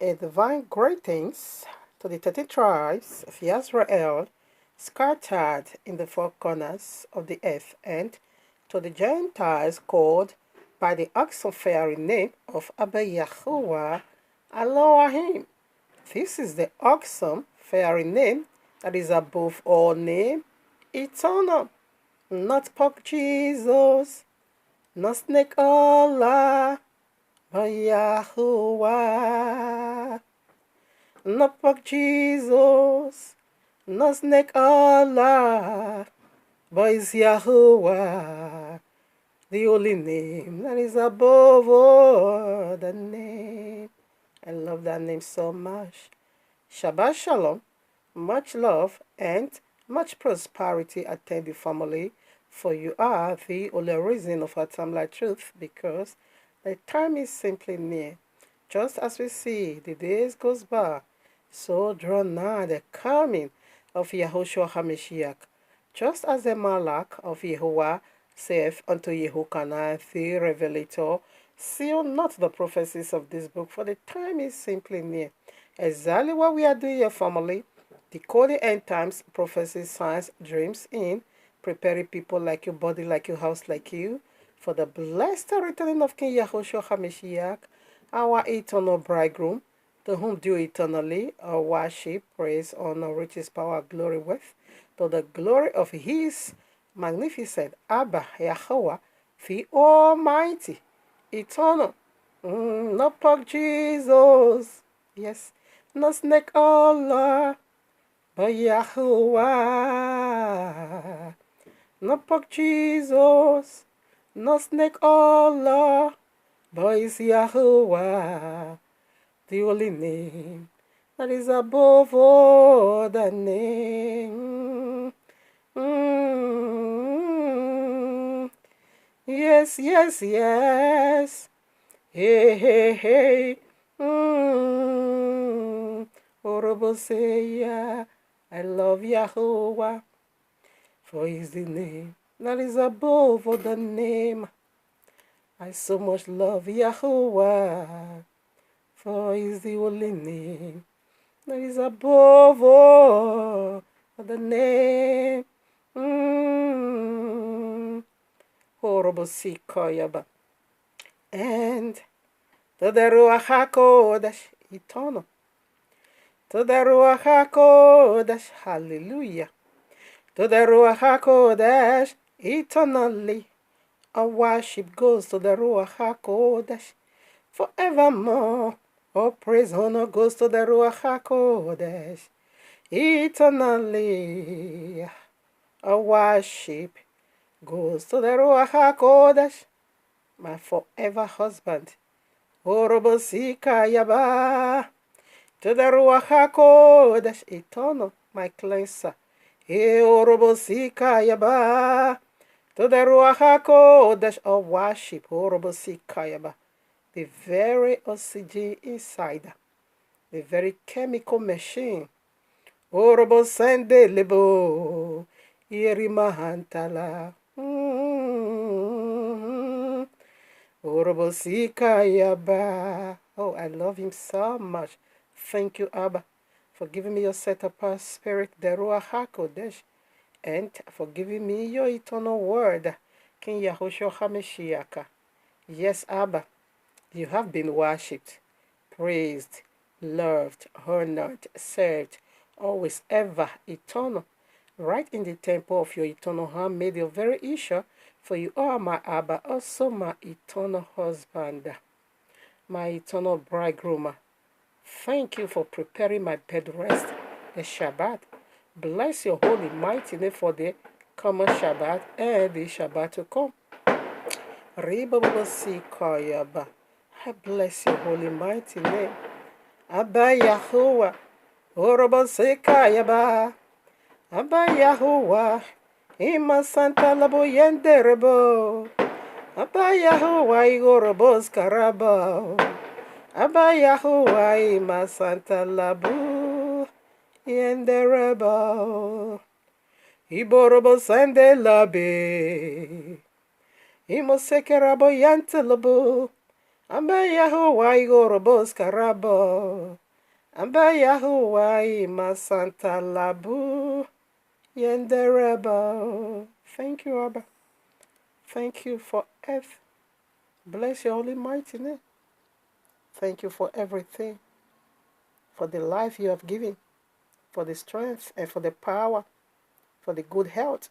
A divine greetings to the 13 tribes of Israel scattered in the four corners of the earth, and to the Gentiles called by the awesome fairy name of YAHUAH Elohim. This is the awesome fairy name that is above all name, eternal, not Pork Jesus, not Snake Allah, but YAHUAH. Not Pork Jesus, no Snake Allah, but it's YAHUAH, the only name that is above all the name. I love that name so much. Shabbat Shalom, much love and much prosperity attend the family, for you are the only reason of our time like truth, because the time is simply near. Just as we see the days goes by, so draw nigh the coming of Yahushua HaMashiach. Just as the Malach of Yahuwah saith unto Yehochanan the Revelator, seal not the prophecies of this book, for the time is simply near. Exactly what we are doing, your family, decoding end times, prophecies, signs, dreams in, preparing people like you, body like you, house like you, for the blessed returning of King Yahushua HaMashiach, our eternal bridegroom, to whom due eternally our worship, praise, honor, riches, power, glory with, to the glory of his magnificent Abba Yahuwah, the Almighty, eternal, no Pork Jesus, yes, no Snake Allah, but YAHUAH, no Pork Jesus, no Snake Allah, but it's YAHUAH, the only name that is above all the name. Yes, yes, yes. Hey, hey, hey. Horrible say, yeah. I love Yahuwah, for he's the name that is above all the name. I so much love Yahuwah, for he's the only name that is above all the name. Horrible Sikoyaba. And to the Ruach HaKodesh, eternal. To the Ruach HaKodesh, hallelujah. To the Ruach HaKodesh, eternally. Our worship goes to the Ruach HaKodesh forevermore. All praise, honor goes to the Ruach HaKodesh eternally. Our worship goes to the Ruach HaKodesh, my forever husband. Orobosika Yaba. To the Ruach HaKodesh, eternal, my cleanser. Orobosika Yaba. To the Ruach HaKodesh, our worship. Orobosika Yaba. The very oxygen inside, the very chemical machine. Orobo sende lebo, yerimahantala. Orobo sika yaba. Oh, I love him so much. Thank you, Abba, for giving me your set apart spirit, the Ruach HaKodesh, and for giving me your eternal word, King Yahushua HaMashiach. Yes, Abba. You have been worshipped, praised, loved, honored, served, always, ever, eternal, right in the temple of your eternal handmaid, your very Isha, for you are my Abba, also my eternal husband, my eternal bridegroom. Thank you for preparing my bed rest, the Shabbat. Bless your holy mighty name for the common Shabbat and the Shabbat to come. I bless your holy mighty name. Abba Yahuwah, Orobo Sekayaba. Abba Yahuwah, Ima Santa Labo Yenderebo. Abba Yahuwah, Igorobos Karabao. Abba Yahuwah, Ima Santa Labo Yenderebo. Iborobo Sande Labe. Imo Sekerabo Yantelabo. Ambe Yahuwah Igorobos Karabo. Ambe Yahuwah Masanta Labu. Yenderebo. Thank you, Abba. Thank you for earth. Bless your holy mighty name. Thank you for everything, for the life you have given, for the strength and for the power, for the good health.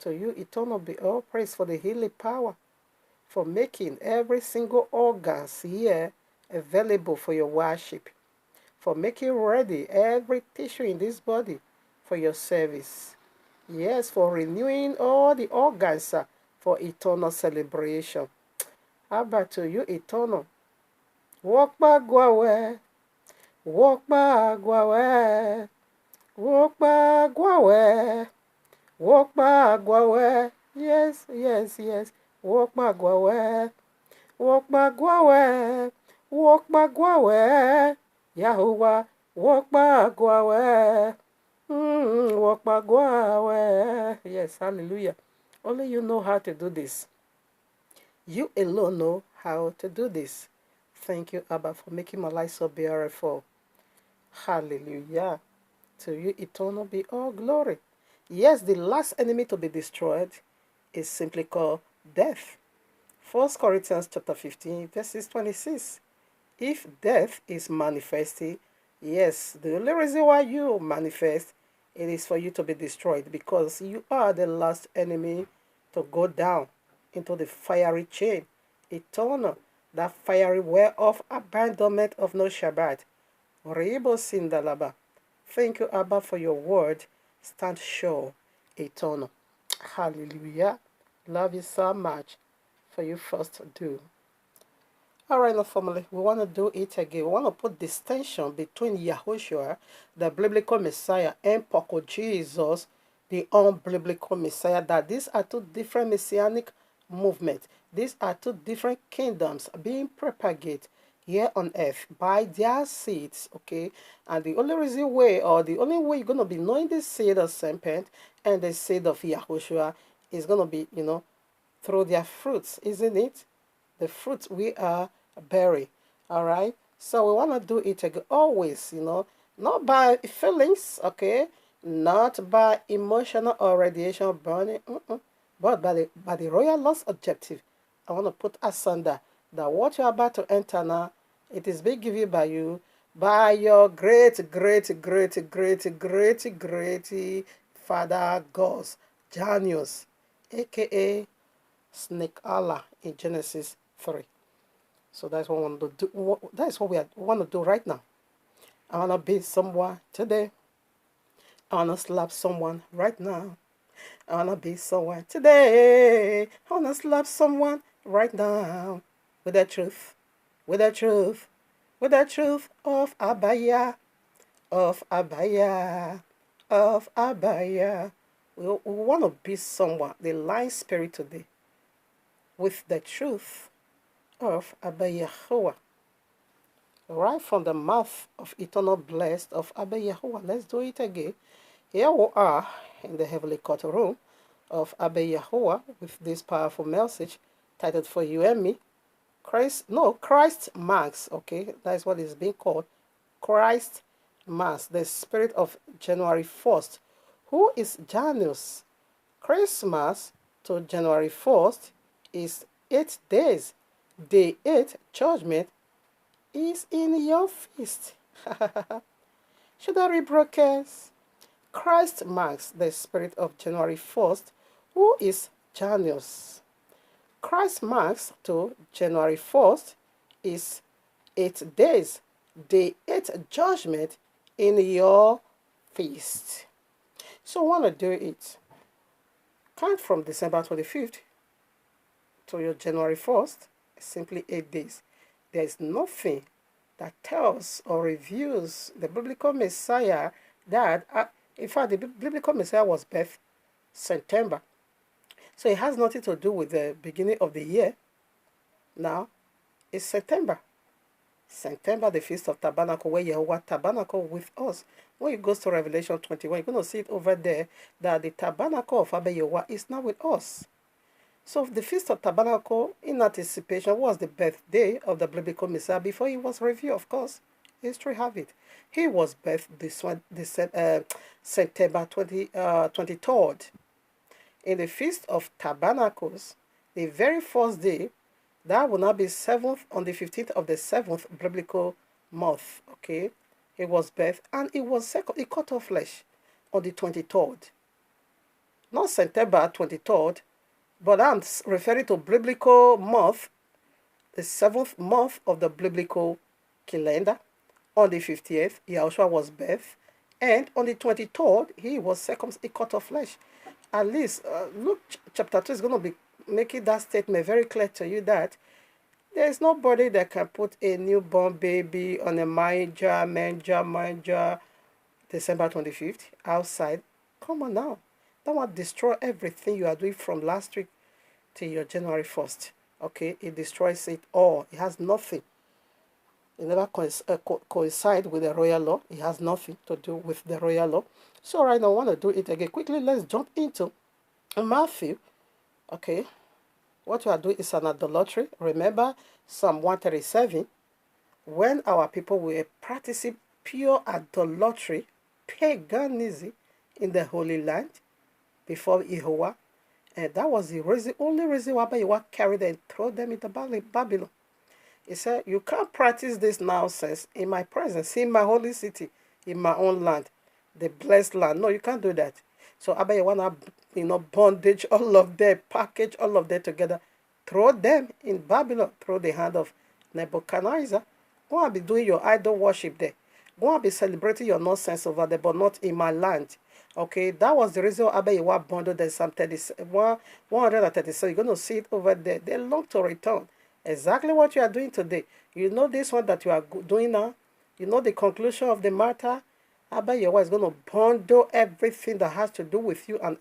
To you, eternal be all praise for the healing power, for making every single organ here available for your worship, for making ready every tissue in this body for your service. Yes, for renewing all the organs for eternal celebration. How about to you, eternal? Walk back, go away. Walk back, go away. Walk back, go away. Walk back, go away. Yes, yes, yes. Walk back, go away. Walk back, go away. Walk back, go away. Yahuwah, walk back, go away. Walk back, go away. Yes, hallelujah. Only you know how to do this. You alone know how to do this. Thank you, Abba, for making my life so beautiful. Hallelujah. To you, eternal be all glory. Yes, the last enemy to be destroyed is simply called death. 1 Corinthians chapter 15, verses 26. If death is manifesting, yes, the only reason why you manifest, it is for you to be destroyed, because you are the last enemy to go down into the fiery chain, eternal, that fiery well of abandonment of no Shabbat. Rebo Sindalaba. Thank you, Abba, for your word. Stand sure, eternal. Hallelujah. Love you so much. For you first do. All right, now, family, we want to do it again. We want to put distinction between Yahushua, the biblical Messiah, and Poco Jesus, the unbiblical Messiah. That these are two different messianic movements. These are two different kingdoms being propagated here on earth by their seeds, okay? And the only reason way, or the only way you're going to be knowing the seed of serpent and the seed of Yahushua is going to be, through their fruits, isn't it? The fruits we are bearing. All right. So we want to do it again, always, not by feelings, okay, not by emotional or radiation burning, but by the royal loss objective. I want to put asunder that what you're about to enter now, it is being given by you, by your great, great, great, great, great, great father God, Janus, aka Snake Allah in Genesis 3. So that's what I want to do. That's what we want to do right now. I want to beat someone today. I want to slap someone right now. I want to beat someone today. I want to slap someone right now. With the truth. With the truth. With the truth of Abaya. Of Abaya. Of Abaya. We want to beat someone, the lying spirit today, with the truth of Abba Yahuwah, right from the mouth of eternal blessed of Abba Yahuwah. Let's do it again. Here we are in the heavenly courtroom of Abba Yahuwah with this powerful message titled for you and me. Christ Mass, okay? That's what is being called. Christ Mass, the spirit of January 1st. Who is Janus? Christmas to January 1st is 8 days. Day 8, judgment, is in your feast. Should I rebroadcast? Christ marks the spirit of January 1st, who is Janus. Christ marks to January 1st is 8 days. Day 8, judgment, in your feast. So I want to do it. Count from December 25th to your January 1st. Simply 8 days. There is nothing that tells or reveals the biblical Messiah that, in fact, the biblical Messiah was birthed September. So it has nothing to do with the beginning of the year. Now, it's September. September, the Feast of Tabernacle, where Yahuwah tabernacle with us. When you go to Revelation 21, you're going to see it over there that the tabernacle of Abba Yahuwah is now with us. So the Feast of Tabernacle, in anticipation, was the birthday of the biblical Messiah before he was revealed, of course. History have it. He was birthed September 23rd. In the Feast of Tabernacles, the very first day, that will now be 7th on the 15th of the 7th biblical month. Okay, it was birthed, and it was second. It cut off flesh on the 23rd, not September 23rd, but I'm referring to biblical month, the 7th month of the biblical calendar. On the 50th, Yahushua was birthed, and on the 23rd, he was circumcised, he cut off flesh. At least, Luke chapter 2 is going to be making that statement very clear to you that there is nobody that can put a newborn baby on a manger, December 25th, outside. Come on now. That will destroy everything you are doing from last week to your January 1st. Okay, it destroys it all. It has nothing. It never coincide with the royal law. It has nothing to do with the royal law. So right now, I want to do it again. Quickly, let's jump into Matthew. Okay, what you are doing is an idolatry. Remember Psalm 137. When our people were practicing pure idolatry, paganism in the Holy Land before YAHUAH, and that was the only reason why YAHUAH carried them and throw them into Babylon. He said, you can't practice this nonsense in my presence, in my holy city, in my own land, the blessed land. No, you can't do that. So Abba YAHUAH, bondage all of them, package all of them together, throw them in Babylon, through the hand of Nebuchadnezzar. Go and be doing your idol worship there. Go and be celebrating your nonsense over there, but not in my land. Okay, that was the reason Abba YAHUAH bundled them Psalm 137. You're going to see it over there. They long to return. Exactly what you are doing today. You know this one that you are doing now. You know the conclusion of the matter. Abba YAHUAH is going to bundle everything that has to do with you and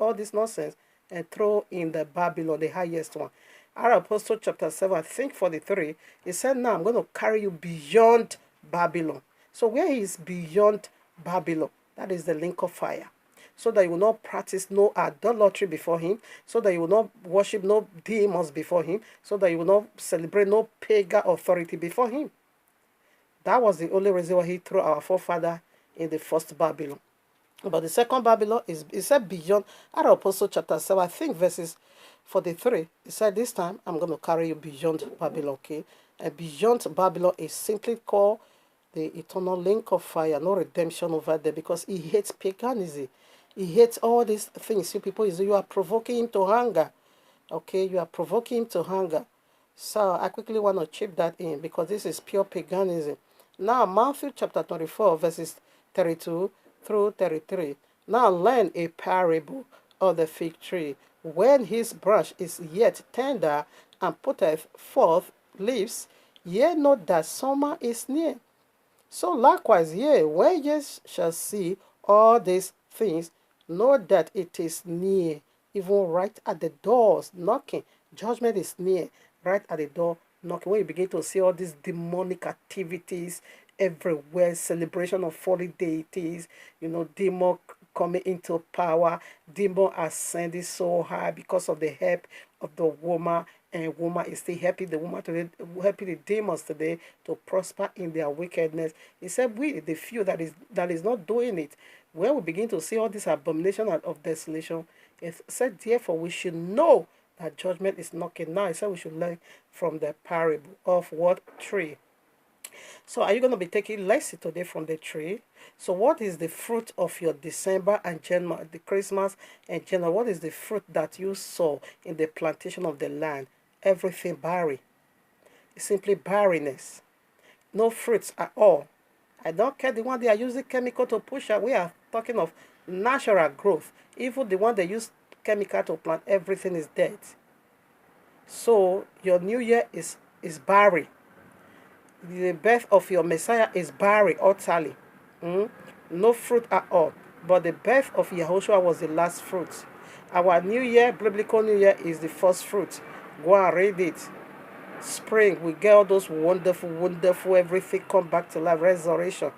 all this nonsense and throw in the Babylon, the highest one. Our Apostle chapter 7, I think 43, he said, now I'm going to carry you beyond Babylon. So where is beyond Babylon? That is the link of fire. So that you will not practice no idolatry before him, so that you will not worship no demons before him, so that you will not celebrate no pagan authority before him. That was the only reason why he threw our forefather in the first Babylon. But the second Babylon is said beyond. Our Apostle chapter 7, I think verses 43, he said, this time I'm going to carry you beyond Babylon, okay? And beyond Babylon is simply called the eternal link of fire, no redemption over there, because he hates paganism. He hates all these things. You people, you are provoking him to hunger. Okay, you are provoking him to hunger. So I quickly want to chip that in because this is pure paganism. Now, Matthew chapter 24, verses 32 through 33. Now learn a parable of the fig tree. When his branch is yet tender and putteth forth leaves, ye know that summer is near. So likewise, ye, when ye shall see all these things, know that it is near, even right at the doors, knocking. Judgment is near, right at the door, knocking. When you begin to see all these demonic activities everywhere, celebration of fallen deities, demon coming into power, demon ascending so high because of the help of the woman, and woman is still helping the woman today, helping the demons today to prosper in their wickedness. He said, we, the few that is not doing it, when we begin to see all this abomination of desolation, it said, therefore, we should know that judgment is knocking now. He said we should learn from the parable of what tree. So are you going to be taking lesson today from the tree? So what is the fruit of your December and January, the Christmas and January? What is the fruit that you saw in the plantation of the land? Everything barren. It's simply barrenness. No fruits at all. I don't care the one they are using chemical to push out. We are talking of natural growth. Even the one they use chemical to plant, everything is dead. So your new year is barren. The birth of your Messiah is barren utterly. No fruit at all. But the birth of Yahushua was the last fruit. Our new year, biblical new year, is the first fruit. Go and read it. Spring, we get all those wonderful, everything come back to life, resurrection.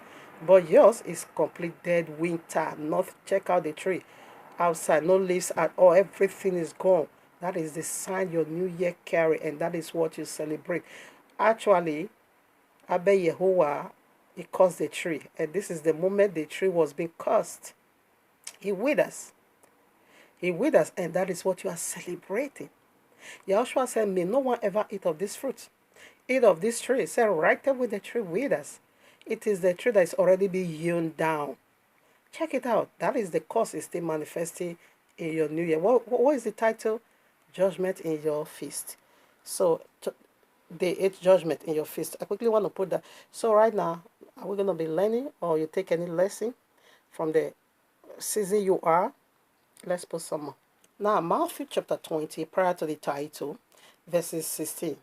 But yours is complete dead winter. Check out the tree outside, no leaves at all. Everything is gone. That is the sign your new year carry, and that is what you celebrate. Actually, Abba Yahuwah, he cursed the tree, and this is the moment the tree was being cursed. He with us. He with us, and that is what you are celebrating. Yahushua said, may no one ever eat of this fruit. Eat of this tree. He said, right there with the tree with us. It is the tree that is already being hewn down. Check it out. That is the cause is still manifesting in your new year. What is the title? Judgment in your feast. So, Day8 judgment in your feast. I quickly want to put that. So right now, are we going to be learning, or you take any lesson from the season you are? Let's put some more. Now, Matthew chapter 20, prior to the title, verses 16.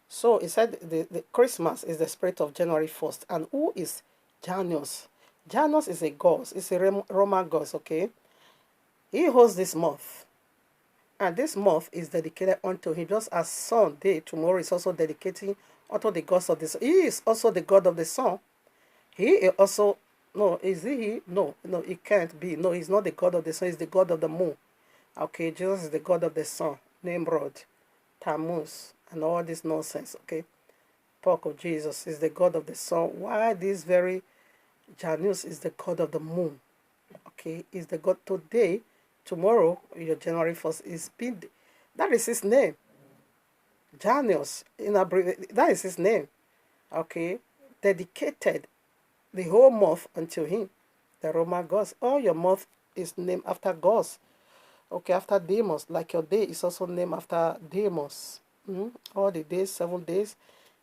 So it said the Christmas is the spirit of January 1st. And who is Janus? Janus is a god. It's a Roman god, okay? He holds this month. And this month is dedicated unto him. Just as Sunday, tomorrow is also dedicating unto the gods of the sun. He is also the god of the sun. He is also, no, is he? No, he can't be. No, he's not the god of the sun. He's the god of the moon. Okay, Jesus is the god of the sun. Nimrod, Tammuz, and all this nonsense, okay? Talk of Jesus is the god of the sun. Why this very Janus is the god of the moon? Okay, is the god today, tomorrow, your January 1st, is been, that is his name. Janus, that is his name. Okay, dedicated the whole month unto him, the Roman gods. All your month is named after gods. Okay, after Deimos, like your day is also named after Deimos. All the days, 7 days,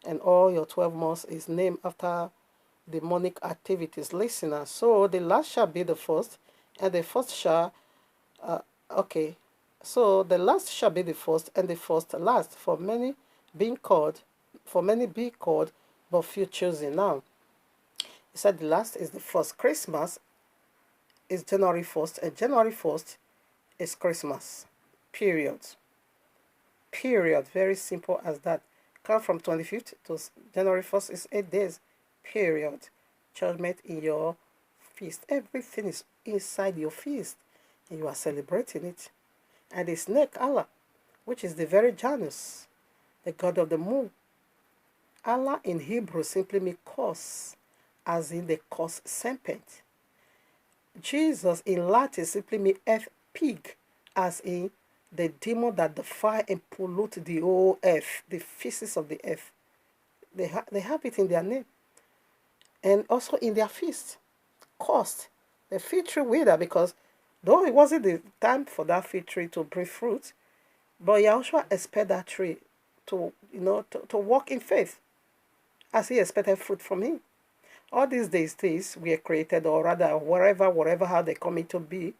and all your 12 months is named after demonic activities. Listener, so the last shall be the first, and the first shall, okay, so the last shall be the first, and the first last. For many be called, but few choosing. Now, he said the last is the first. Christmas is January 1st, and January 1st is Christmas. Period. Period. Very simple as that. Come from 25th to January 1st is 8 days. Period. Judgment in your feast. Everything is inside your feast, and you are celebrating it. And the snake, Allah, which is the very Janus, the god of the moon. Allah in Hebrew simply means curse, as in the curse serpent. Jesus in Latin simply means earth pig, as in the demon that defile and pollute the whole earth, the feces of the earth. They have it in their name. And also in their feast. Cost. The fig tree wither, because though it wasn't the time for that fig tree to bring fruit, but Yahushua expected that tree to, to walk in faith, as he expected fruit from him. All these days were created, or rather, whatever how they come into be,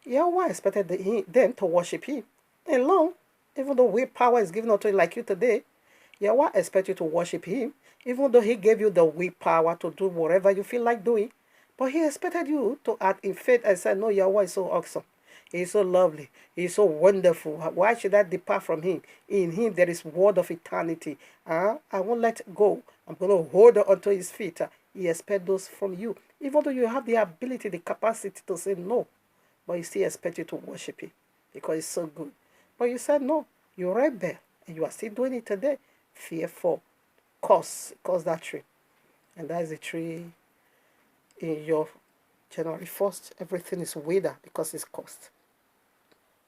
Yahweh expected them to worship him alone. Even though willpower is given unto you like you today, Yahweh expects you to worship him, even though he gave you the willpower to do whatever you feel like doing. But he expected you to act in faith and say, no, Yahweh is so awesome. He is so lovely. He is so wonderful. Why should I depart from him? In him there is word of eternity. I won't let go. I'm going to hold on to his feet. He expects those from you. Even though you have the ability, the capacity to say no, but he still expects you to worship him because it's so good. But you said no. You rebel, and you are still doing it today. Fearful. Cause that tree. And that is the tree in your January 1st. Everything is withered because it's cursed.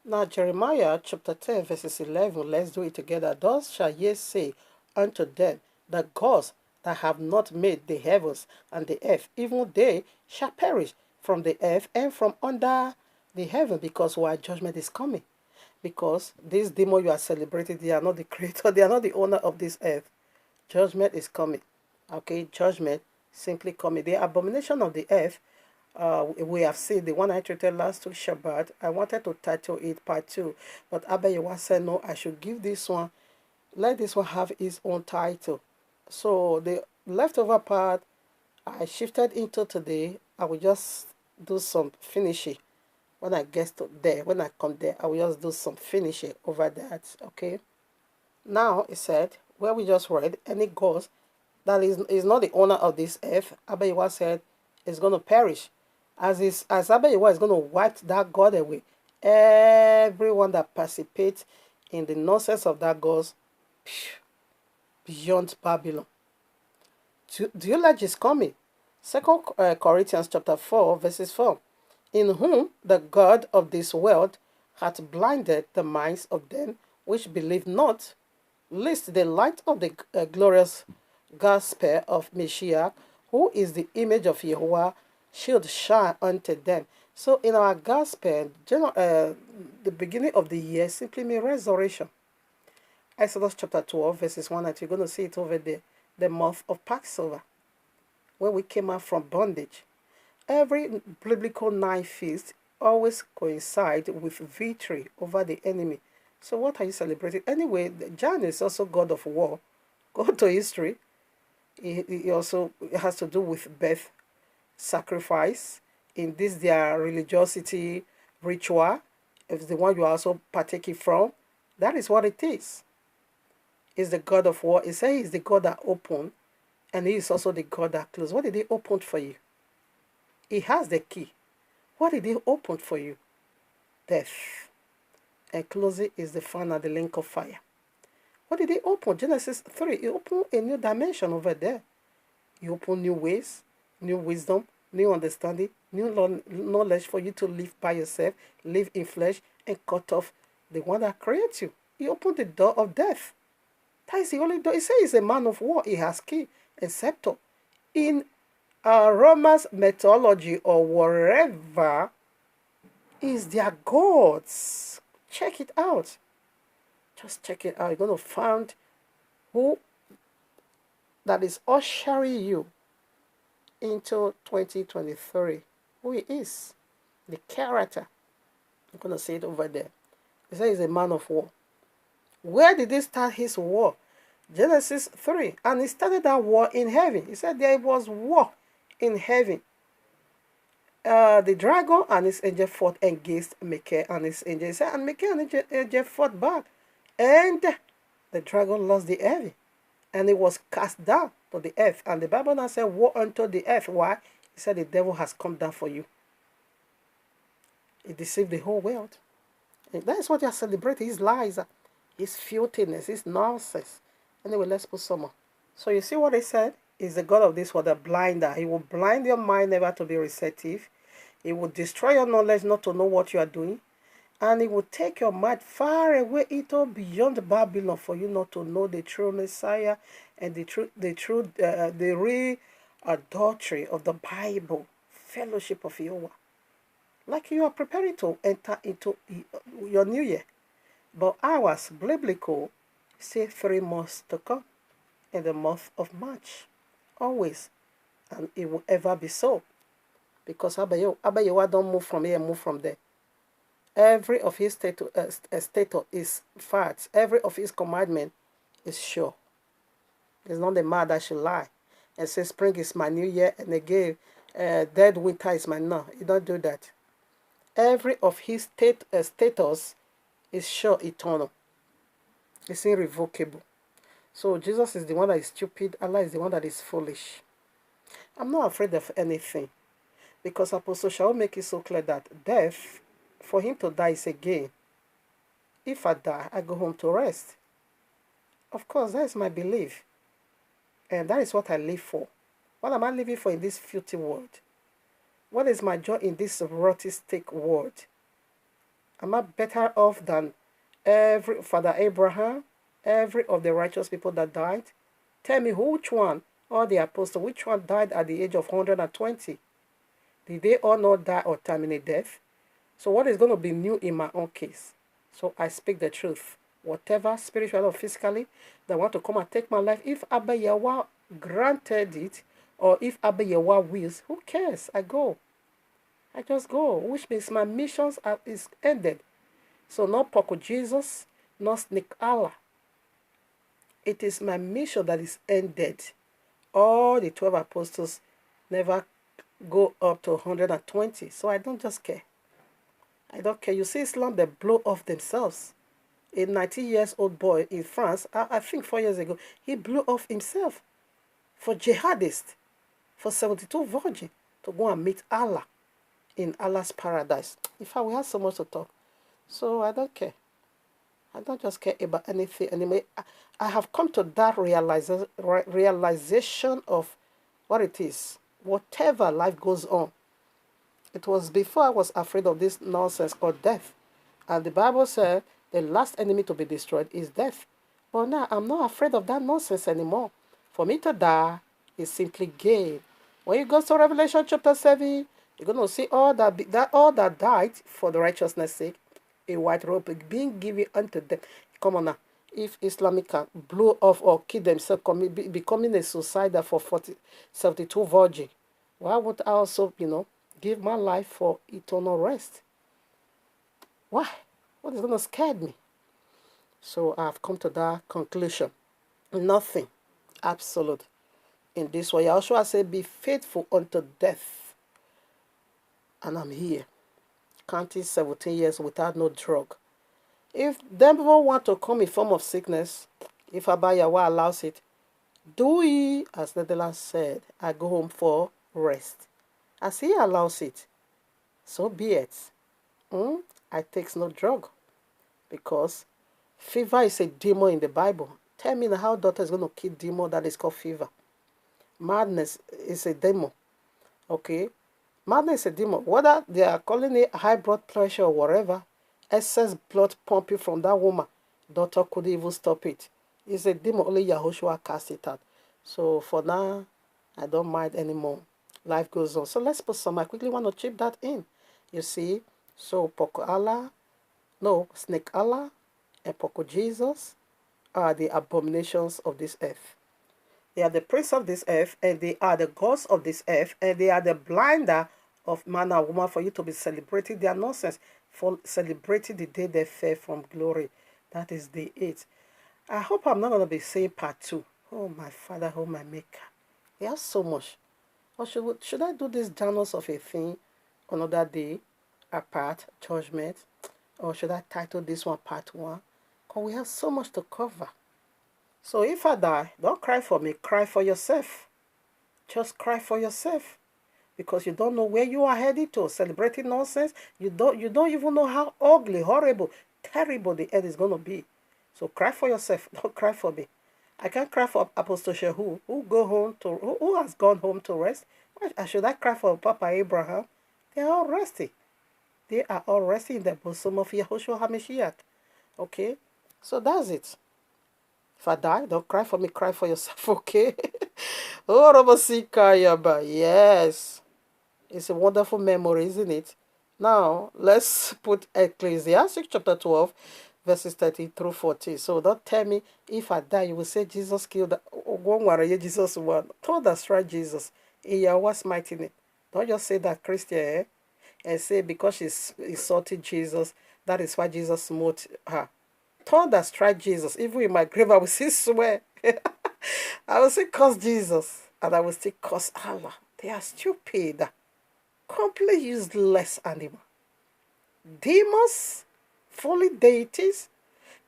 Now, Jeremiah chapter 10, verses 11, let's do it together. Thus shall ye say unto them, the gods that have not made the heavens and the earth, even they shall perish from the earth and from under the heaven, because why judgment is coming. Because this demon you are celebrating, they are not the creator, they are not the owner of this earth. Judgment is coming. Okay, judgment simply coming. The abomination of the earth, we have seen the one I treated last week, Shabbat. I wanted to title it part 2, but Abba Yahuwah said no, I should give this one, let this one have its own title. So the leftover part I shifted into today. I will just do some finishing when I get to there. When I come there, I will just do some finishing over that. Okay. Now it said, where we just read, any ghost that is not the owner of this earth, Abba Yahuwah said, is going to perish. As Abba Yahuwah is going to wipe that God away, Everyone that participates in the nonsense of that goes beyond Babylon. The eulogy is coming. 2 Corinthians chapter 4, verses 4. In whom the God of this world hath blinded the minds of them which believe not, lest the light of the glorious gospel of Messiah, who is the image of Yahuwah, should shine unto them. So in our gospel, the beginning of the year simply means resurrection. Exodus chapter 12, verses 1 and 2. You're going to see it over there. The month of Passover, when we came out from bondage. Every biblical night feast always coincides with victory over the enemy. So what are you celebrating? Anyway, Janus is also god of war. Go to history. He also has to do with birth, sacrifice. In this, their religiosity ritual, if the one you are also partaking from, that is what it is. Is the god of war. He says he's the god that opened, and he is also the God that closed. What did he open for you? He has the key. What did he open for you? Death. And closing is the final, the link of fire. What did he open? Genesis 3. He opened a new dimension over there. He opened new ways, new wisdom, new understanding, new knowledge for you to live by yourself, live in flesh, and cut off the one that creates you. He opened the door of death. That is the only door. He says he's a man of war. He has key and scepter. In Roman's mythology or whatever, is their gods. Check it out. Just check it out. You're going to find who that is ushering you into 2023. Who he is. The character. I'm going to say it over there. He says he's a man of war. Where did he start his war? Genesis 3. And he started that war in heaven. He said there was war in heaven. The dragon and his angel fought against Michael and his angel. He said, and Michael and his angel fought back. And the dragon lost the heaven. And it was cast down to the earth. And the Bible now said, woe unto the earth. Why? He said, the devil has come down for you. He deceived the whole world. And that's what you are celebrating. His lies, his filthiness, his nonsense. Anyway, let's put some more. So you see what he said? He's the God of this world, the blinder. He will blind your mind never to be receptive. He will destroy your knowledge not to know what you are doing. And he will take your mind far away into beyond Babylon for you not to know the true Messiah and the real adultery of the Bible, fellowship of Yahuwah. Like you are preparing to enter into your new year. But ours, biblical, say 3 months to come in the month of March. Always. And it will ever be so. Because Yahuwah don't move from here, move from there. Every of his status is facts. Every of his commandment is sure. It's not the man that should lie and say spring is my new year and again dead winter is my no. He don't do that. Every of his status is sure, eternal. It's irrevocable. So Jesus is the one that is stupid. Allah is the one that is foolish. I'm not afraid of anything. Because Apostle shall make it so clear that death, for him to die is a gain. If I die, I go home to rest. Of course, that is my belief. And that is what I live for. What am I living for in this filthy world? What is my joy in this rottistic world? Am I better off than every Father Abraham, every of the righteous people that died? Tell me which one, or the apostle, which one died at the age of 120? Did they all not die or terminate death? So what is going to be new in my own case? So I speak the truth. Whatever, spiritually or physically, that want to come and take my life, if Abba Yahweh granted it, or if Abba Yahweh wills, who cares? I go. I just go, which means my mission is ended. So not Poco Jesus, not Sneak Allah. It is my mission that is ended. All the 12 apostles never go up to 120. So I don't just care. I don't care. You see Islam, they blow off themselves. A 19-year-old boy in France, I think 4 years ago, he blew off himself for jihadists, for 72 virgins to go and meet Allah in Allah's paradise. In fact, we have so much to talk. So I don't care. I don't just care about anything anymore. I have come to that realization of what it is. Whatever life goes on, it was before I was afraid of this nonsense called death. And the Bible said the last enemy to be destroyed is death. But now I'm not afraid of that nonsense anymore. For me to die is simply gain. When you go to Revelation chapter 7, you're going to see all that died for the righteousness' sake, a white robe being given unto them. Come on now. If Islamic can blow off or kill themselves, becoming a suicider for 72 virgin, why would I also, give my life for eternal rest? Why? What is going to scare me? So I've come to that conclusion. Nothing absolute in this way. Yahushua said, be faithful unto death. And I'm here, counting 17 years without no drug. If them people want to come in form of sickness, if Abba Yahweh allows it, do ye, as the Netherlands said, I go home for rest. As he allows it, so be it. I take no drug, because fever is a demon in the Bible. Tell me how doctor is going to kill demon that is called fever. Madness is a demon. Okay? Madness is a demon. Whether they are calling it high blood pressure or whatever, excess blood pumping from that woman, doctor couldn't even stop it. It's a demon. Only Yahushua cast it out. So for now, I don't mind anymore. Life goes on. So let's put some. I quickly want to chip that in. You see? So Snake Allah and Poco Jesus are the abominations of this earth. They are the prince of this earth, and they are the gods of this earth, and they are the blinder of man and woman for you to be celebrating their nonsense, for celebrating the day they fell from glory. That is day 8. I hope I'm not going to be saying part 2. Oh, my Father, oh, my Maker. There's so much. Or should I do this Janus of a thing another day, apart, judgment? Or should I title this one part 1? Because we have so much to cover. So if I die, don't cry for me. Cry for yourself. Just cry for yourself. Because you don't know where you are headed to. Celebrating nonsense. You don't even know how ugly, horrible, terrible the end is going to be. So cry for yourself. Don't cry for me. I can't cry for Apostle Shehu, who has gone home to rest. Why should I cry for Papa Abraham? They are all resting. They are all resting in the bosom of Yahushua HaMashiach. Okay? So that's it. If I die, don't cry for me, cry for yourself, okay? Oh, Robosikayaba, yes. It's a wonderful memory, isn't it? Now, let's put Ecclesiastes chapter 12, verses 13 through 14. So don't tell me, if I die, you will say Jesus killed one, Jesus one. Don't destroy Jesus in Yahweh's mighty name. Don't just say that Christian, and say because she's insulted Jesus, that is why Jesus smote her. Don't destroy Jesus. Even in my grave, I will still swear. I will still curse Jesus. And I will still curse Allah. They are stupid. Completely useless animal. Demons, fully deities,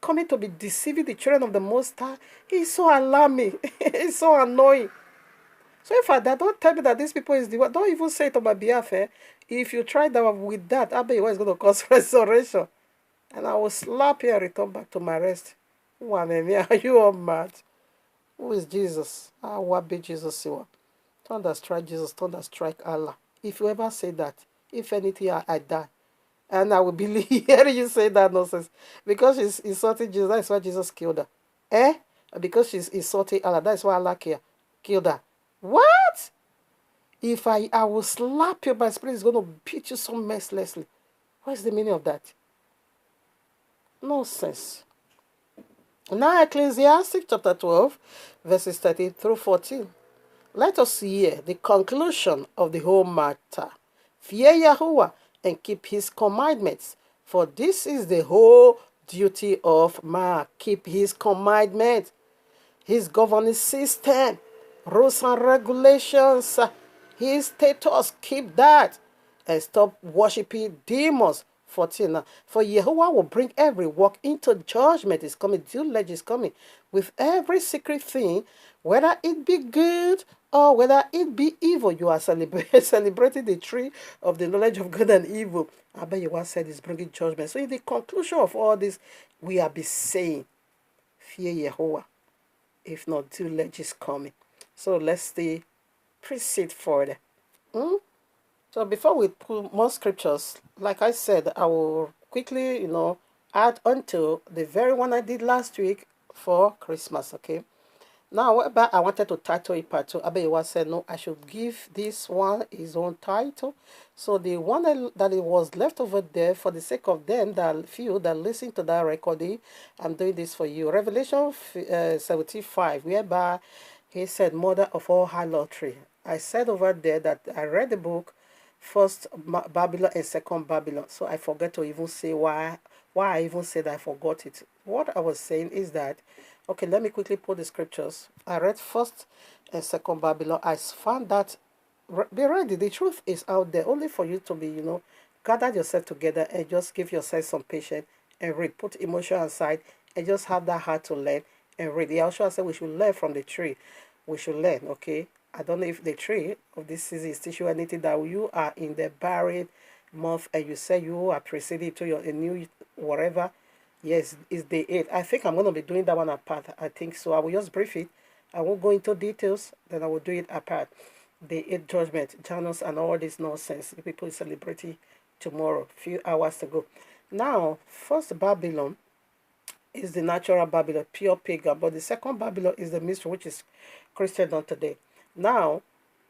coming to be deceiving the children of the Most High. It's so alarming. It's so annoying. So if I die, don't tell me that these people is the one. Don't even say it on my behalf. If you try that with that, I bet you is going to cause resurrection. And I will slap you and return back to my rest. Are you all mad? Who is Jesus? What be Jesus? Don't strike Jesus, don't strike Allah. If you ever say that, if anything, I die. And I will believe hearing you say that nonsense. Because she's insulting Jesus, that's why Jesus killed her. Because she's insulting Allah, that's why Allah killed her. What? If I will slap you, my spirit is going to beat you so mercilessly. What's the meaning of that? Nonsense. Now Ecclesiastes chapter 12, verses 13 through 14. Let us hear the conclusion of the whole matter. Fear Yahuwah and keep his commandments, for this is the whole duty of man. Keep his commandments, his governing system, rules and regulations, his status. Keep that and stop worshiping demons. 14. For Yahuwah will bring every work into judgment. Is coming, judgment is coming with every secret thing, whether it be good or whether it be evil, you are celebrating the tree of the knowledge of good and evil. YAHUAH said is bringing judgment. So in the conclusion of all this, we are be saying, fear YAHUAH, if not, tillage is coming. So let's stay, proceed further. Hmm? So before we put more scriptures, like I said, I will quickly, add onto the very one I did last week for Christmas, okay? Now, but I wanted to title it part two. YAHUAH said, no, I should give this one his own title. So the one that it was left over there, for the sake of them, that few that listen to that recording, I'm doing this for you. Revelation 75, whereby he said, mother of all harlotry. I said over there that I read the book, First Babylon and Second Babylon. So I forget to even say why I even said I forgot it. What I was saying is that, okay, let me quickly put the scriptures. I read First and Second Babylon. I found that be ready. The truth is out there, only for you to be, gather yourself together and just give yourself some patience and read. Put emotion aside and just have that heart to learn and read. YAHUAH said we should learn from the tree. We should learn, okay? I don't know if the tree of this season is teaching you anything, that you are in the barren month and you say you are proceeding to a new whatever. Yes, it's Day8. I think I'm going to be doing that one apart. I think so. I will just brief it. I won't go into details. Then I will do it apart. Day8 judgment, Janus, and all this nonsense. The people is celebrating tomorrow, few hours to go. Now, first Babylon is the natural Babylon, pure pagan. But the second Babylon is the mystery, which is Christendom today. Now,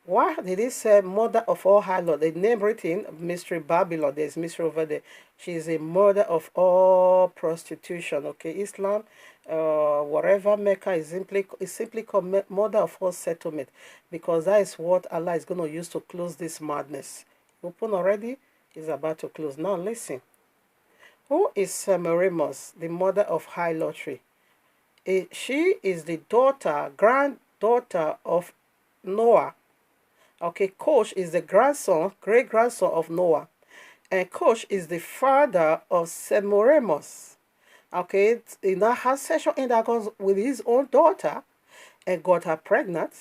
why did he say mother of all harlot? The name written, mystery Babylon. There's mystery over there. She is a mother of all prostitution. Okay, Islam, whatever Mecca is simply called mother of all settlement, because that is what Allah is going to use to close this madness. Open already is about to close. Now listen. Who is Semiramis, the mother of harlotry? She is the granddaughter of Noah. Okay, Cush is the great-grandson of Noah. And Cush is the father of Semiramis. Okay, he now has sexual intercourse with his own daughter and got her pregnant.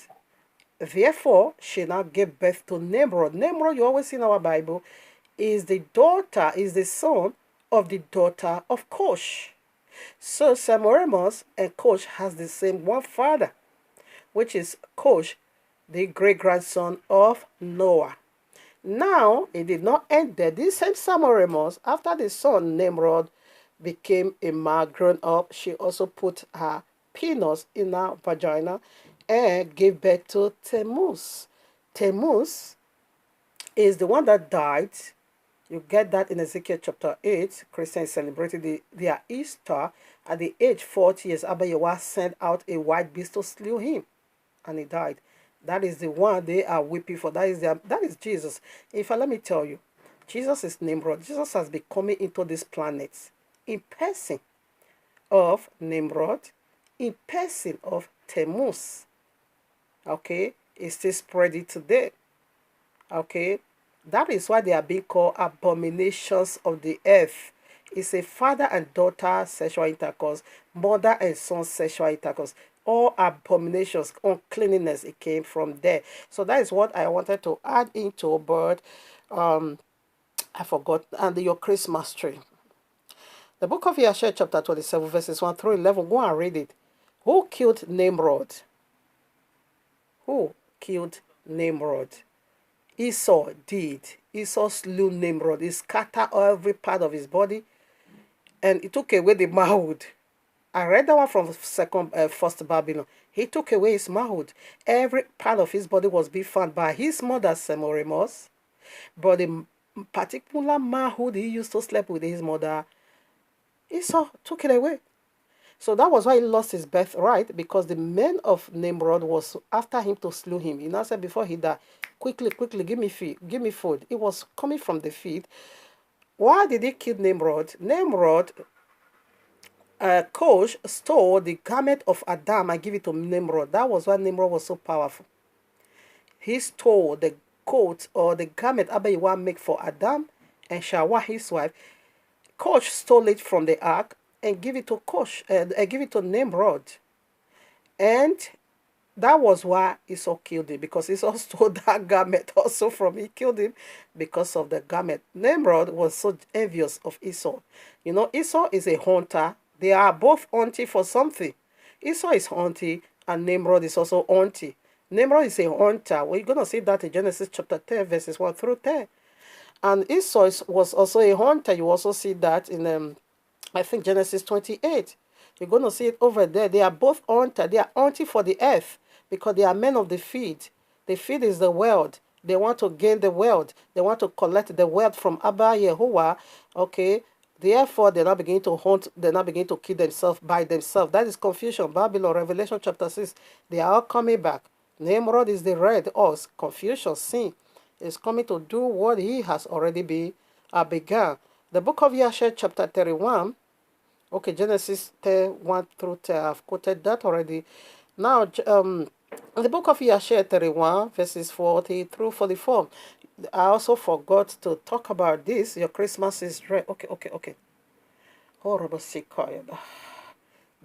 Therefore, she now gave birth to Nimrod. Nimrod, you always see in our Bible, is the son of the daughter of Cush. So Semiramis and Cush has the same one father, which is Cush, the great-grandson of Noah. Now, it did not end there. This same Semiramis, after the son Nimrod became a man grown up, she also put her penis in her vagina and gave birth to Tammuz. Tammuz is the one that died. You get that in Ezekiel chapter 8. Christians celebrated their Easter. At the age 40 years, YAHUAH sent out a white beast to slew him, and he died. That is the one they are weeping for. That is Jesus. Let me tell you, Jesus is Nimrod. Jesus has been coming into this planet in person of Nimrod, in person of Tammuz. Okay, it's still spreading today. Okay, that is why they are being called abominations of the earth. It's a father and daughter sexual intercourse, mother and son sexual intercourse. All abominations, uncleanness, it came from there. So that is what I wanted to add into, but I forgot. And your Christmas tree. The book of YAHUAH, chapter 27, verses 1 through 11. Go and read it. Who killed Nimrod? Who killed Nimrod? Esau did. Esau slew Nimrod. He scattered every part of his body, and he took away the manhood. I read that one from First Babylon. He took away his manhood. Every part of his body was being found by his mother Semiramis, but the particular manhood he used to sleep with his mother, Esau took it away. So that was why he lost his birthright, because the men of Nimrod was after him to slew him. He now said before he died, quickly, give me food. It was coming from the feed. Why did he kill Nimrod? Nimrod, Cush stole the garment of Adam and give it to Nimrod. That was why Nimrod was so powerful. He stole the coat or the garment YAHUAH make for Adam and Shawah, his wife. Cush stole it from the ark and give it to Nimrod. And that was why Esau killed him, because Esau stole that garment also from him. He killed him because of the garment. Nimrod was so envious of Esau. You know, Esau is a hunter. They are both hunting for something. Esau is hunting, and Nimrod is also hunting. Nimrod is a hunter. We're going to see that in Genesis chapter 10, verses 1 through 10. And Esau was also a hunter. You also see that in, I think, Genesis 28. You're going to see it over there. They are both hunter. They are hunting for the earth because they are men of the field. The field is the world. They want to gain the world. They want to collect the wealth from Abba Yahuwah. Okay. Therefore, they're not beginning to hunt. They're not beginning to kill themselves by themselves. That is confusion. Babylon, Revelation chapter 6. They are all coming back. Nimrod is the red horse. Confusion, sin is coming to do what he has already begun. The book of YAHUAH'S chapter 31. Okay, Genesis 10, 1 through 10. I've quoted that already. Now, in the book of YAHUAH'S 31, verses 40 through 44. I also forgot to talk about this. Your Christmas is red. Okay. Horrible sick.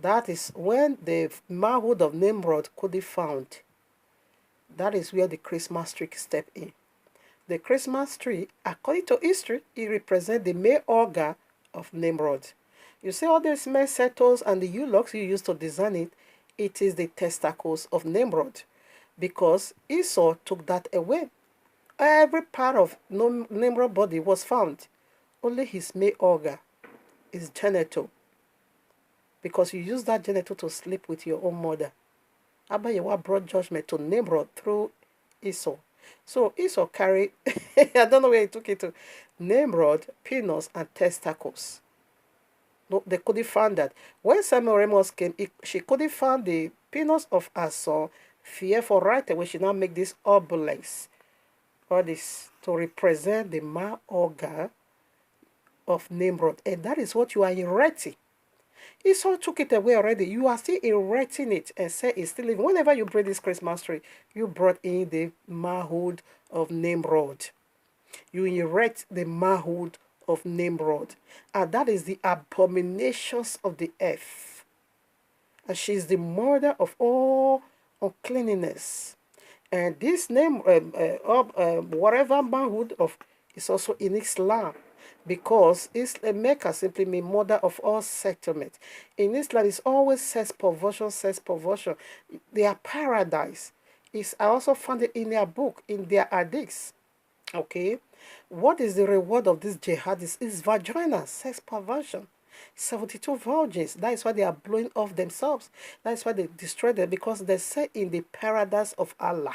That is when the manhood of Nimrod could be found. That is where the Christmas tree step in. The Christmas tree, according to history, it represents the male organ of Nimrod. You see all these male settlers and the eunuchs you used to design it, it is the testicles of Nimrod, because Esau took that away. Every part of Nimrod's body was found. Only his male organ, his genital, because you use that genital to sleep with your own mother. Abba Yahuwah brought judgment to Nimrod through Esau. So Esau carried, I don't know where he took it to, Nimrod, penis, and testicles. No, they couldn't find that. When Samuel Ramos came, she couldn't find the penis of her son. Fearful right away, she now make this obelisk, or this, to represent the male organ of Nimrod. And that is what you are erecting. Esau took it away already. You are still erecting it and say it's still living. Whenever you bring this Christmas tree, you brought in the manhood of Nimrod. You erect the manhood of Nimrod. And that is the abominations of the earth. And she is the mother of all uncleanness. And this name, whatever manhood of, is also in Islam. Because Mecca simply means mother of all settlement. In Islam, it's always sex perversion, sex perversion. Their paradise is, I also found it in their book, in their hadiths. Okay, what is the reward of this jihadists? Is vagina, sex perversion. 72 virgins. That is why they are blowing off themselves. That is why they destroy them, because they say in the paradise of Allah.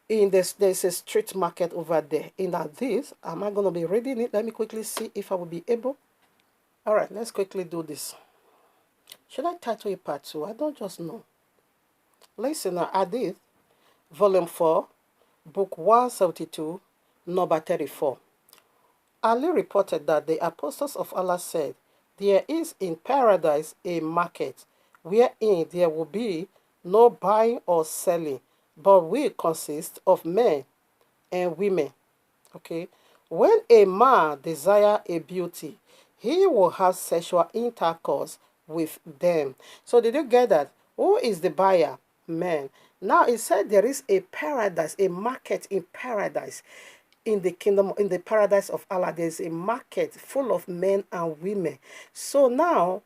In this, there's a street market over there. In this, am I going to be reading it? Let me quickly see if I will be able. All right, let's quickly do this. Should I title it part 2? I don't just know. Listen, Hadith, volume 4, book 172, number 34. Ali reported that the apostles of Allah said, there is in paradise a market, wherein there will be no buying or selling, but will consist of men and women. Okay. When a man desires a beauty, he will have sexual intercourse with them. So did you get that? Who is the buyer? Man. Now it said there is a paradise, a market in paradise. In the kingdom, in the paradise of Allah, there is a market full of men and women. So now,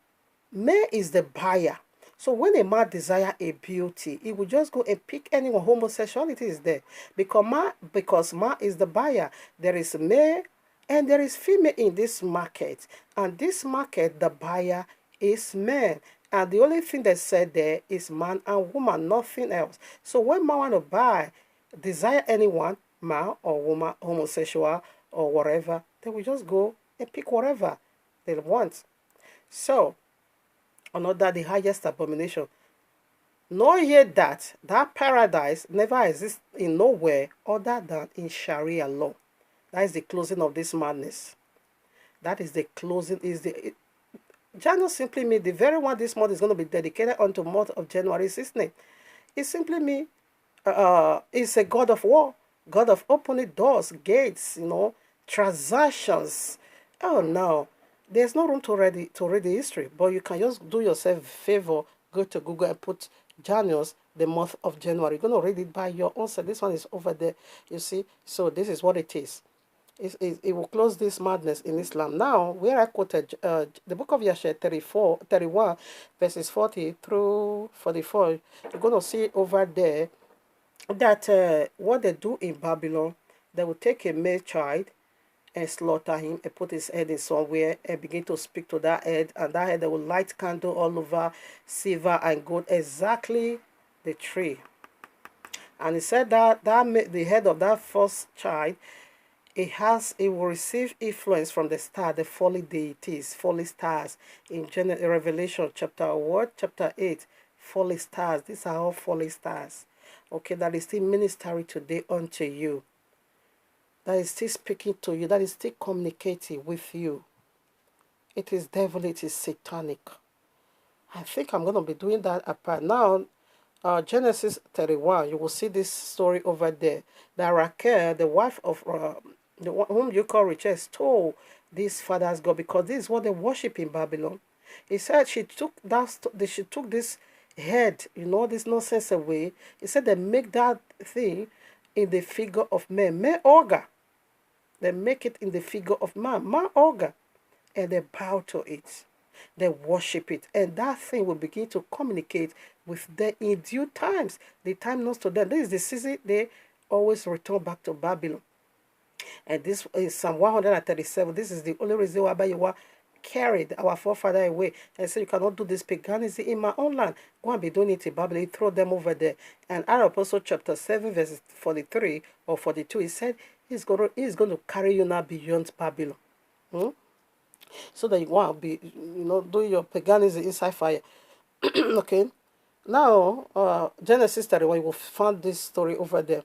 man is the buyer. So when a man desires a beauty, he will just go and pick anyone. Homosexuality is there. Because man is the buyer. There is male and there is female in this market. And this market, the buyer is man. And the only thing that said there is man and woman, nothing else. So when man want to buy, desire anyone, man or woman, homosexual or whatever, they will just go and pick whatever they want. So, another, the highest abomination. Know ye that paradise never exists in nowhere other than in Sharia law. That is the closing of this madness. That is the closing. Janus simply means the very one this month is going to be dedicated unto the month of January 16th. It simply means it's a God of war, God of opening doors, gates, transactions. Oh no. There's no room to read the history, but you can just do yourself a favor, go to Google and put Janus the month of January. You're going to read it by your own self. This one is over there, you see. So this is what it is. It will close this madness in Islam. Now, where I quoted the book of Yahshua 31, verses 40 through 44, you're going to see over there that what they do in Babylon, they will take a male child and slaughter him and put his head in somewhere and begin to speak to that head, and that head they will light candle all over silver and gold, exactly the tree. And he said that the head of that first child, it will receive influence from the star, the fallen deities, fallen stars. In Revelation chapter 8, fallen stars. These are all fallen stars. Okay, that is still ministering today unto you. That is still speaking to you. That is still communicating with you. It is devil. It is satanic. I think I'm going to be doing that apart. Now, Genesis 31, you will see this story over there. That Raquel, the wife of whom you call Riches, told this father's God, because this is what they worship in Babylon. He said she took this head, this nonsense away. He said they make that thing in the figure of man, organ. They make it in the figure of man organ, and they bow to it. They worship it, and that thing will begin to communicate with them in due times. The time knows to them. This is the season they always return back to Babylon. And this is Psalm 137. This is the only reason why YAHUAH carried our forefather away and said, you cannot do this paganism in my own land. Go and be doing it in Babylon. He throw them over there. And our Apostle chapter 7, verses 43 or 42, he said, he's going to carry you now beyond Babylon. So that you want to be, doing your paganism inside fire. Okay. Now, Genesis 31, you will find this story over there.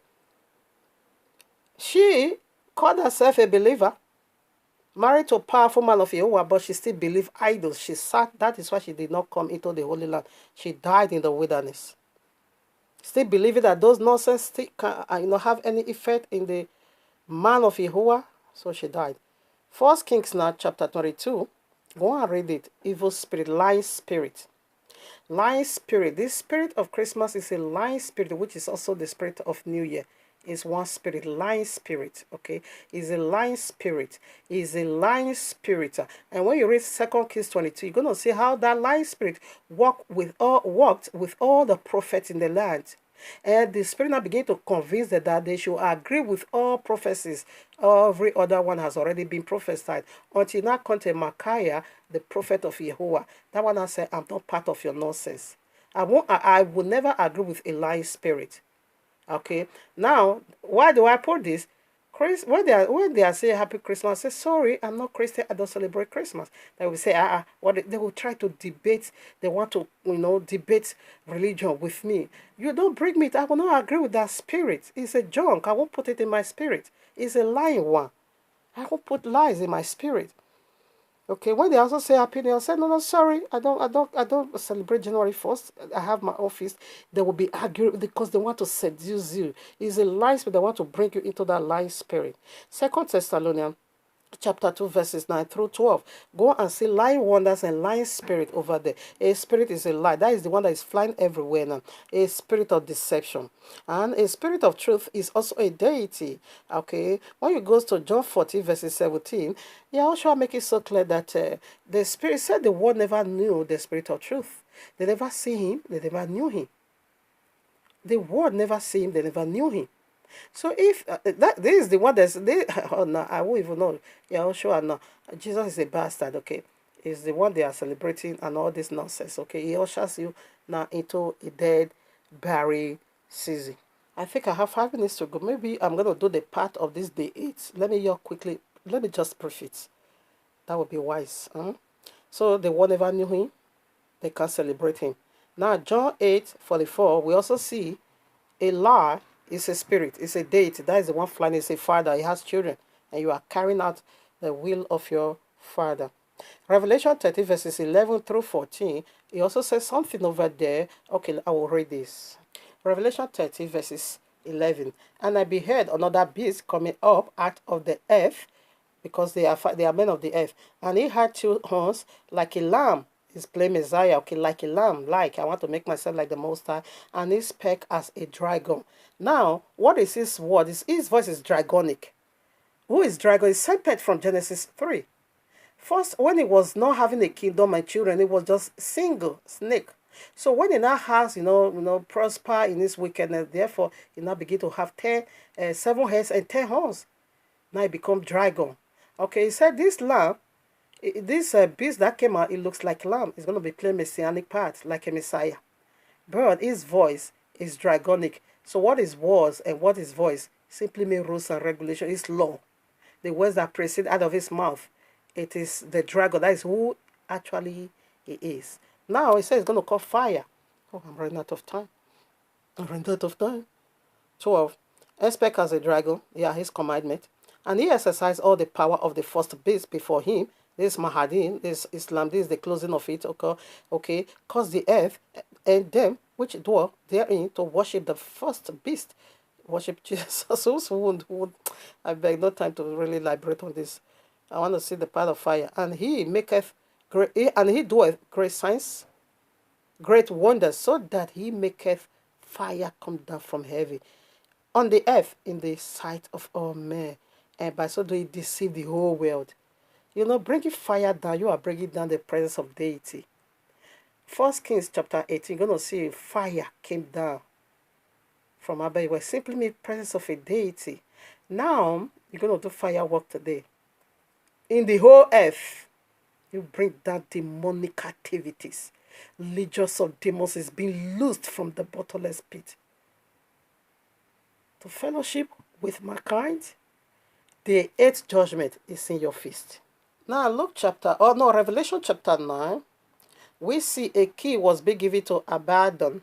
She called herself a believer, married to a powerful man of YAHUAH, but she still believed idols. She sat, that is why she did not come into the Holy Land. She died in the wilderness. Still believing that those nonsense still can, have any effect in the man of YAHUAH, so she died. 1 Kings now, chapter 22, go and read it. Evil spirit, lying spirit. Lying spirit. This spirit of Christmas is a lying spirit, which is also the spirit of New Year. Is one spirit, lying spirit, okay? Is a lying spirit. Is a lying spirit. And when you read 2 Kings 22, you're going to see how that lying spirit worked with all the prophets in the land. And the spirit now began to convince them that they should agree with all prophecies. Every other one has already been prophesied. Until now come to Micaiah, the prophet of YAHUAH. That one has said, I'm not part of your nonsense. I will never agree with a lying spirit. Okay, now why do I put this? When they are saying Happy Christmas, I say sorry, I'm not Christian. I don't celebrate Christmas. They will say they will try to debate. They want to debate religion with me. You don't bring me. I will not agree with that spirit. It's a junk. I won't put it in my spirit. It's a lying one. I won't put lies in my spirit. Okay, when they also say happy New Year, I say no, sorry, I don't celebrate January 1st. I have my office. They will be arguing because they want to seduce you. It's a lie spirit. They want to bring you into that lying spirit. 2 Thessalonians chapter 2, verses 9 through 12. Go and see lying wonders and lying spirit over there. A spirit is a lie. That is the one that is flying everywhere now. A spirit of deception. And a spirit of truth is also a deity. Okay. When you go to John 14, verses 17, YAHUAH make it so clear that the spirit said the world never knew the spirit of truth. They never see him. They never knew him. The world never see him. They never knew him. So if this is the one that's oh no, I won't even know. Yeah, sure, no. Jesus is a bastard. Okay, is the one they are celebrating and all this nonsense. Okay, he ushers you now into a dead, buried season. I think I have 5 minutes to go. Maybe I'm gonna do the part of this day 8. Let me just brief it. That would be wise. So the one never knew him. They can't celebrate him. Now John 8:44. We also see a lie. It's a spirit. It's a deity. That is the one flying. It's a father. He has children. And you are carrying out the will of your father. Revelation 30 verses 11 through 14. He also says something over there. Okay, I will read this. Revelation 30 verses 11. And I beheld another beast coming up out of the earth, because they are men of the earth. And he had 2 horns like a lamb, He's plain Messiah, okay, like a lamb, like I want to make myself like the Most High, and he spake as a dragon. Now, what is his word? His voice is dragonic. Who is dragon? Is serpent from Genesis 3. First, when he was not having a kingdom and children, it was just single snake. So when he now has, prosper in his wickedness, therefore he now begin to have 7 heads and 10 horns. Now he become dragon. Okay, he said this lamb, this beast that came out, it looks like lamb. It's going to be playing messianic parts, like a messiah. But his voice is dragonic. So what is words and what is voice? Simply mean rules and regulation. It's law. The words that proceed out of his mouth. It is the dragon. That is who actually he is. Now he says it's going to call fire. Oh, I'm running out of time. 12. Expect as a dragon. Yeah, his commandment. And he exercised all the power of the first beast before him. This Mahadin, this Islam, this is the closing of it. Okay. Cause the earth and them which dwell therein to worship the first beast. Worship Jesus. So I beg, no time to really elaborate on this. I want to see the part of fire. And he maketh great, and he doeth great signs, great wonders, so that he maketh fire come down from heaven on the earth in the sight of all men. And by so doing, deceive the whole world. Bringing fire down, you are bringing down the presence of deity. 1 Kings chapter 18, you're going to see fire came down from Abba. It was simply the presence of a deity. Now, you're going to do firework today. In the whole earth, you bring down demonic activities. Legions of demons is being loosed from the bottomless pit. To fellowship with mankind, the 8th judgment is in your feast. Now, Revelation chapter 9, we see a key was being given to Abaddon,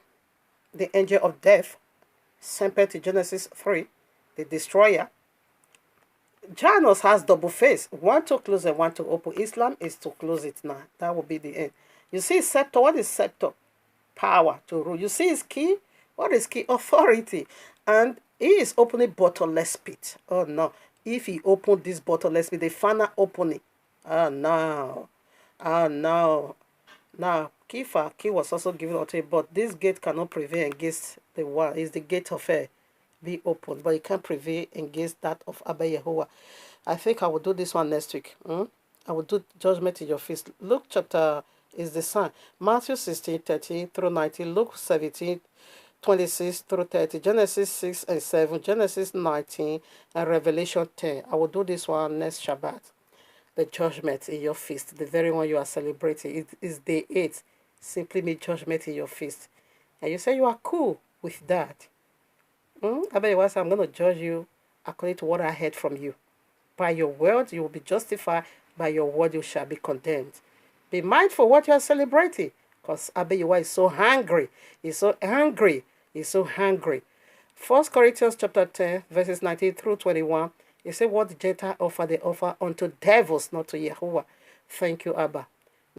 the angel of death, sent to Genesis 3, the destroyer. Janus has double face, one to close and one to open. Islam is to close it now. That will be the end. You see scepter. What is scepter? Power to rule. You see his key? What is key? Authority. And he is opening bottomless pit. Oh no. If he opened this bottomless pit, the final opening. Oh no. Oh no. Now, key was also given unto him, but this gate cannot prevail against the one. Is the gate of hell be open, but it can't prevail against that of Abba Yahuwah. I think I will do this one next week. I will do judgment in your feast. Luke chapter is the sign. Matthew 16, 13 through 19. Luke 17, 26 through 30. Genesis 6 and 7. Genesis 19 and Revelation 10. I will do this one next Shabbat. The judgment in your feast. The very one you are celebrating. It is day 8. Simply mean judgment in your feast. And you say you are cool with that. Otherwise, I'm going to judge you according to what I heard from you. By your word, you will be justified. By your word, you shall be condemned. Be mindful what you are celebrating. Because Abayuwa is so hungry. He's so angry. He's so hungry. 1 Corinthians chapter 10, verses 19 through 21. He said, what the Gentile offer, they offer unto devils, not to Yahuwah. Thank you, Abba.